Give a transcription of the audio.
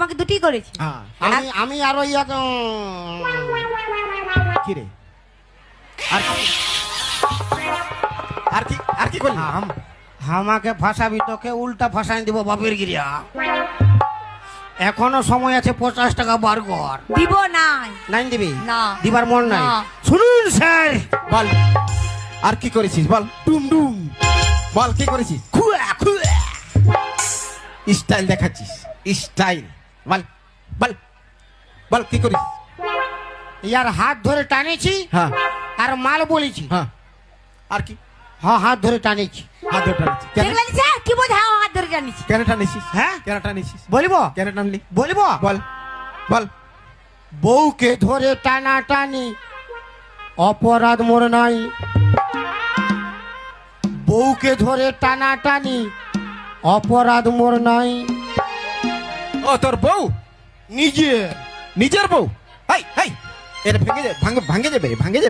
তোমাকে দুটি করেছি। আমি আমি আরো ইয়া কি রে আর কি আর কি করলি? আমাকে ফাঁসাবি, তোকে উল্টা ফাঁসাই দিব বাপের গিরিয়া। এখনো সময় আছে, 50 টাকা বার কর। দিব নাই। নাই দিবি? না। দিবার মন নাই? না। শুনুন স্যার, বল আর কি করেছিস বল। ডুম ডুম বল কি করেছিস? খুয়া খুয়া স্টাইল দেখাচ্ছিস, স্টাইল। বল বল বল কি করিস? ইয়ার হাত ধরে টানেছি হ্যাঁ আর মাল বলেছি। হ্যাঁ আর কি? হ্যাঁ, হাত ধরে টানেছি। হাত ধরে টানিস কেন? দেখলে নিছে কি বোঝাও হাত ধরে জানিছি। কেন টানিস? হ্যাঁ? কেন টানিস? বলিব কেন টানলি? বলিব বল বল। বউকে ধরে টানা টানি, অপরাধ মোর নাই। বউকে ধরে টানা টানি, অপরাধ মোর নাই। ও তোর বউ? নিজে নিজের বউ? হাই হাই, এটা ভেঙে যাবে, ভাঙে যাবে, ভাঙে যাবে।